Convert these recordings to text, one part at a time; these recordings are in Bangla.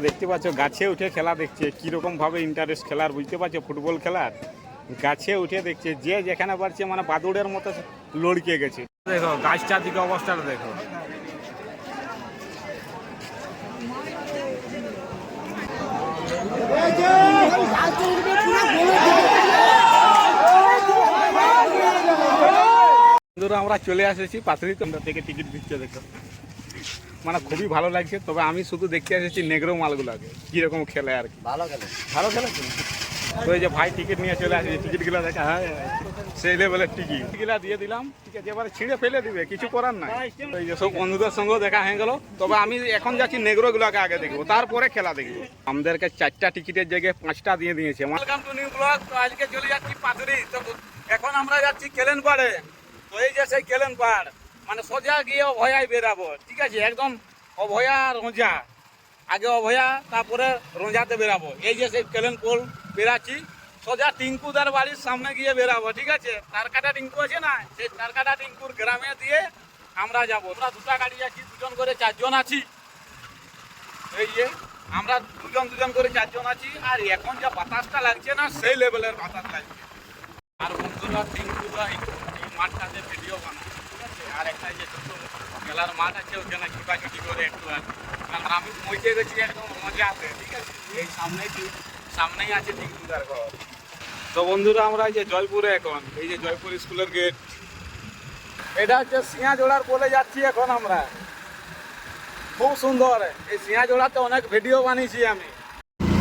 দেখতে পাচ্ছ গাছে উঠে খেলা দেখছে, কিরকম ভাবে ইন্টারেস্ট খেলার, বুঝতে পারছো? ফুটবল খেলার গাছে উঠে দেখছে, যে যেখানে পারছে মানে বাদুড়ের মতো লড়কে গেছে। দেখো গাছটার দিকে অবস্থাটা দেখো। আমরা চলে এসেছি পাথরি তোমরা থেকে টিকিট দিচ্ছে দেখো, মানে খুবই ভালো লাগছে। তবে আমি শুধু দেখতে এসেছি নেগ্রো মালগুলোকে কিরকম খেলে আর কি। ভালো খেলে তো এই যে ভাই টিকিট নিয়ে চলে আসছে, টিকিটগুলো দেখা হয় সেই লেভেলের টিকিটগুলো দিয়ে দিলাম, ঠিক আছে। এবারে ছিঁড়ে ফেলে দিবে, কিছু করার নাই। এই যে সব বন্ধুদের সঙ্গেও দেখা হয়ে গেল। তবে আমি এখন যাচ্ছি নেগ্রোগুলোকে আগে দেখবো, তারপরে খেলা দেখবো। আমাদেরকে 4টা টিকিটের জায়গায় 5টা দিয়ে দিয়েছে। Welcome to new blog. তো আজকে চলে যাচ্ছি পাথরি। তো এখন আমরা যাচ্ছি কেলেন পাড়ে। তো এই যে সেই কেলেন পাড়, মানে সোজা গিয়ে অভয়ায় বেরাবো, ঠিক আছে। একদম অভয়া রোজা, আগে অভয়া তারপরে রোজাতে বেরাবো। এই যে সেই কেলেন পোল বেরাচ্ছি, সোজা টিঙ্কুদার বাড়ির সামনে গিয়ে বেরাবো, ঠিক আছে। তারকাটা টিঙ্কু আছে না, সেই তারকাটা টিঙ্কুর গ্রামে দিয়ে আমরা যাবো। আমরা 2টা গাড়ি আছি, 2জন করে 4জন আছি। এই যে আমরা 2জন করে 4জন আছি। আর এখন যা বাতাসটা লাগছে না, সেই লেভেলের বাতাস লাগছে। আর বন্ধুরা টিঙ্কুদা এই মাঠটাতে ভিডিও বানায়, ঠিক আছে। আর একটা যে ছোট খেলার মাঠ আছে, ওখানে ছুটাছুটি করে একটু আর, কারণ আমি পৌঁছে গেছি একদম মজা আছে, ঠিক আছে। এই সামনেই আছে টিঙ্কুদার ঘর। তো বন্ধুরা আমরা এই যে জয়পুরে এখন, এই যে জয়পুর স্কুলের গেট, এটা হচ্ছে সিংহাজোড়ার বলে যাচ্ছি এখন আমরা। খুব সুন্দর এই সিংহাজোড়াতে অনেক ভিডিও বানিয়েছি আমি।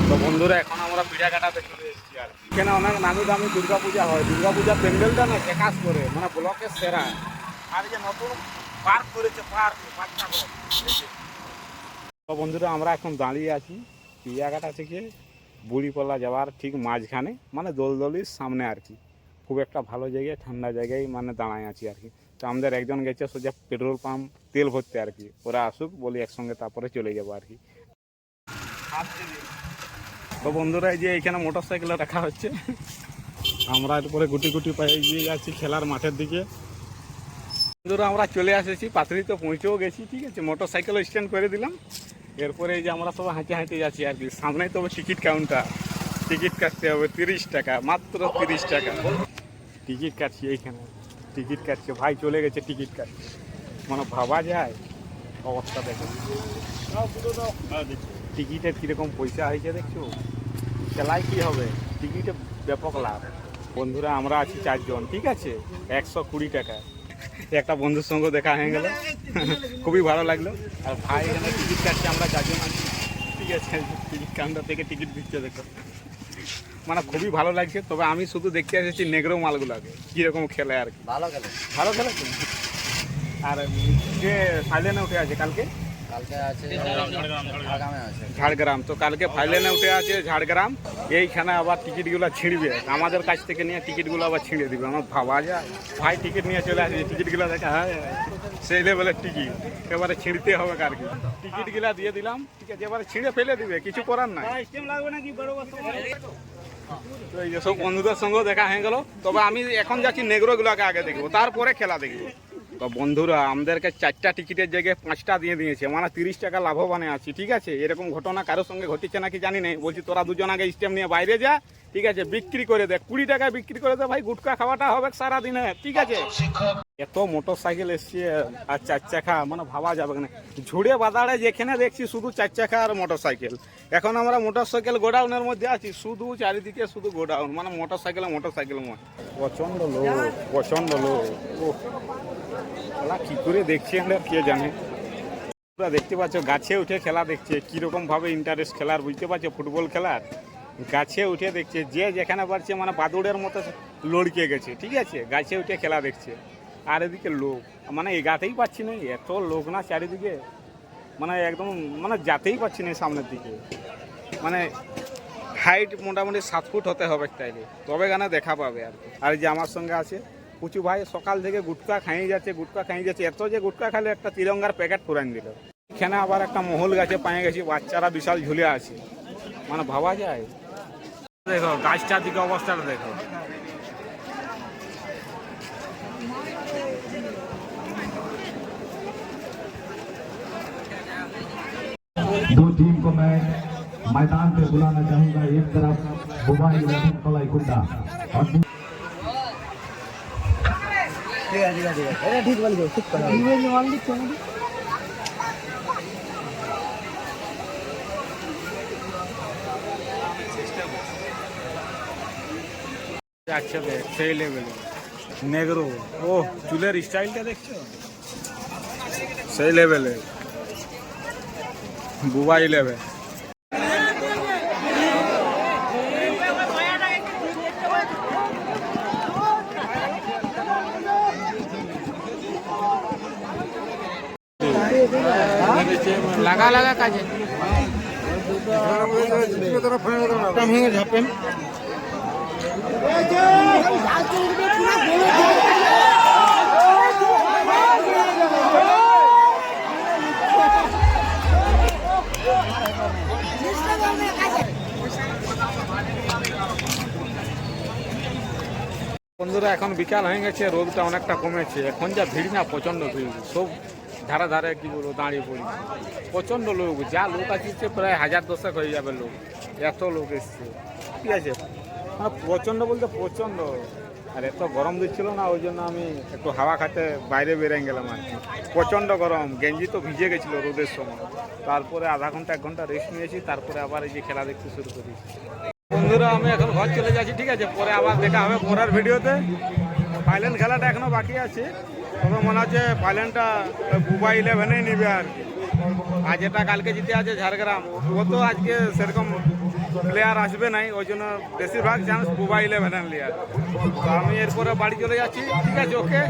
তো বন্ধুরা এখন আমরা পিড়াঘাটাতে চলে এসেছি। আর এখানে অনেক নামি দামি দুর্গাপূজা হয়। দুর্গাপূজার প্যান্ডেলটা না একাশ করে, মানে ব্লকের সেরা। আর এই যে নতুন পার্ক করেছে, পার্কটা। তো বন্ধুরা আমরা এখন দাঁড়িয়ে আছি পিড়াঘাটা থেকে বুড়িপালা যাওয়ার ঠিক মাঝখানে, মানে দোলদলির সামনে আর কি। খুব একটা ভালো জায়গায়, ঠান্ডা জায়গায় মানে দাঁড়ায় আছি আর কি। তো আমাদের একজন গেছে সোজা পেট্রোল পাম্প তেল ভরতে আর কি। ওরা আসুক, বলি একসঙ্গে তারপরে চলে যাবো আর কি। তো বন্ধুরা এই যে এখানে মোটর সাইকেল রাখা হচ্ছে, আমরা এরপরে গুটি গুটি পায়ে এগিয়ে যাচ্ছি খেলার মাঠের দিকে। বন্ধুরা আমরা চলে এসেছি পাথরি, তো পৌঁছেও গেছি, ঠিক আছে। মোটর সাইকেলও স্ট্যান্ড করে দিলাম। এরপরে এই যে আমরা সবাই হাঁটে হাঁটে যাচ্ছি আর কি। সামনেই তবে টিকিট কাউন্টার, টিকিট কাটতে হবে 30 টাকা, মাত্র 30 টাকা টিকিট কাটছি। এইখানে টিকিট কাটছে, ভাই চলে গেছে টিকিট কাটছে, মানে ভাবা যায় অবস্থা দেখো। টিকিটের কীরকম পয়সা হয়েছে দেখছো, খেলায় কী হবে, টিকিটে ব্যাপক লাভ। বন্ধুরা আমরা আছি 4জন, ঠিক আছে, 120 টাকা। একটা বন্ধুর সঙ্গে দেখা হয়ে গেল, খুবই ভালো লাগলো। আর ভাই এখানে টিকিট কাটছে, আমরা 4জন আছি, ঠিক আছে। টিকিট কাউন্টার থেকে টিকিট দিচ্ছে দেখো, মানে খুবই ভালো লাগছে। তবে আমি শুধু দেখতে এসেছি নেগ্রো মালগুলোকে কিরকম খেলে আর কি। ভালো খেলে তো। আর যে ফাইনালে উঠে আছে কালকে আছে ঝাড়গ্রাম। তো কালকে ফাইনালে উঠে আছে ঝাড়গ্রাম। এইখানে আবার টিকিটগুলো ছিঁড়বে, আমাদের কাছ থেকে নিয়ে টিকিটগুলো আবার ছিঁড়ে দিবে। আমার ভাবা যায়, ভাই টিকিট নিয়ে চলে আসবে, টিকিটগুলো দেখা হয় সেই লেভেলের টিকিট। এবারে ছিঁড়তে হবে আর কি। টিকিটগুলো দিয়ে দিলাম, ঠিক আছে। এবারে ছিঁড়ে ফেলে দিবে, কিছু করার নাই। তো এই যে সব বন্ধুদের সঙ্গেও দেখা হয়ে গেল। তবে আমি এখন যাচ্ছি নেগ্রোগুলোকে আগে দেখবো, তারপরে খেলা দেখবো। তো বন্ধুরা আমাদেরকে 4টা টিকিটের জায়গায় 5টা দিয়ে দিয়েছে, মানে 30 টাকা লাভবানে আছি, ঠিক আছে। এরকম ঘটনা কারোর সঙ্গে ঘটেছে নাকি জানি না। বলছি তোরা 2জন আগে স্টেপ নিয়ে বাইরে যা, ঠিক আছে। বিক্রি করে দে, 20 টাকায় বিক্রি করে দে ভাই, গুটকা খাওয়াটা হবে সারাদিনে, ঠিক আছে। এত মোটর সাইকেল এসছে আর 4 চাকা, মানে ভাবা যাবে না। ঝুড়ে বাদাড়ে যেখানে দেখছি শুধু 4 চাকা আর মোটর সাইকেল। এখন আমরা মোটর সাইকেল গোডাউনের মধ্যে আছি, শুধু চারিদিকে শুধু গোডাউন, মানে মোটর সাইকেল প্রচন্ড লোক। কি করে দেখছি আমরা কে জানে। দেখতে পাচ্ছ গাছে উঠে খেলা দেখছে, কিরকম ভাবে ইন্টারেস্ট খেলার, বুঝতে পারছো? ফুটবল খেলার গাছে উঠে দেখছে, যে যেখানে পারছে মানে বাদুড়ের মতো লড়কে গেছে, ঠিক আছে। গাছে উঠে খেলা দেখছে। আর এদিকে লোক, মানে এগাতেই পাচ্ছি না, এত লোক না চারিদিকে, মানে একদম মানে যাতেই পাচ্ছি না সামনের দিকে। মানে হাইট মোটামুটি 7 ফুট হতে হবে তাইলে, তবে গানে দেখা পাবে আর কি। আর যে আমার সঙ্গে আছে পুচু ভাই, সকাল থেকে গুটকা খাইয়ে যাচ্ছে, এত যে গুটকা খাইলে একটা তিরঙ্গার প্যাকেট পুরান দিল। এখানে আবার একটা মহল গাছে পায়ে গেছি, বাচ্চারা বিশাল ঝুলে আছে, মানে ভাবা যায়। দেখো গাছটার দিকে অবস্থাটা দেখো। दो टीम को मैं मैदान पे बुलाना चाहूंगा। एक तरफ बुबा 11 कलाई कुंडा और ठीक बोल गए ठीक कर আচ্ছা দেখ সেই লেভেলে নেগ্রো ও চুলের স্টাইলটা দেখছো সেই লেভেলে বুবা 11 লাগা লাগা কাজে ভেঙে ঝাপেন বন্ধুরা এখন বিকাল হয়ে গেছে, রোদটা অনেকটা কমেছে। এখন যা ভিড় না, প্রচণ্ড ভিড়, সব ধারে ধারে কি বলবো দাঁড়িয়ে পড়ি, প্রচণ্ড লোক, যা লোক আসছে প্রায় 1000-10 হয়ে যাবে লোক, এত লোক এসছে। ঠিক আছে, প্রচণ্ড বলতে প্রচণ্ড। আর এত গরম দিচ্ছিল না, ওই জন্য আমি একটু হাওয়া খাতে বাইরে বেরিয়ে গেলাম আর কি। প্রচণ্ড গরম, গেঞ্জি তো ভিজে গেছিলো রোদের সময়। তারপরে আধা ঘন্টা 1 ঘন্টা রেস্ট নিয়েছি, তারপরে আবার এই যে খেলা দেখতে শুরু করি। বন্ধুরা আমি এখন ঘর চলে যাচ্ছি, ঠিক আছে, পরে আবার দেখা হবে পরের ভিডিওতে। ফাইনাল খেলাটা এখনো বাকি আছে, তবে মনে হচ্ছে ফাইনালটা বুবা 11-ই নিবে আর কি। আর যেটা কালকে জিতে আছে ঝাড়গ্রাম, ও তো আজকে সেরকম প্লেয়ার আসবে নাই, ওই জন্য বেশিরভাগ চান্স বুবা 11 নেওয়ার। তো আমি এরপরে বাড়ি চলে যাচ্ছি, ঠিক আছে, ওকে।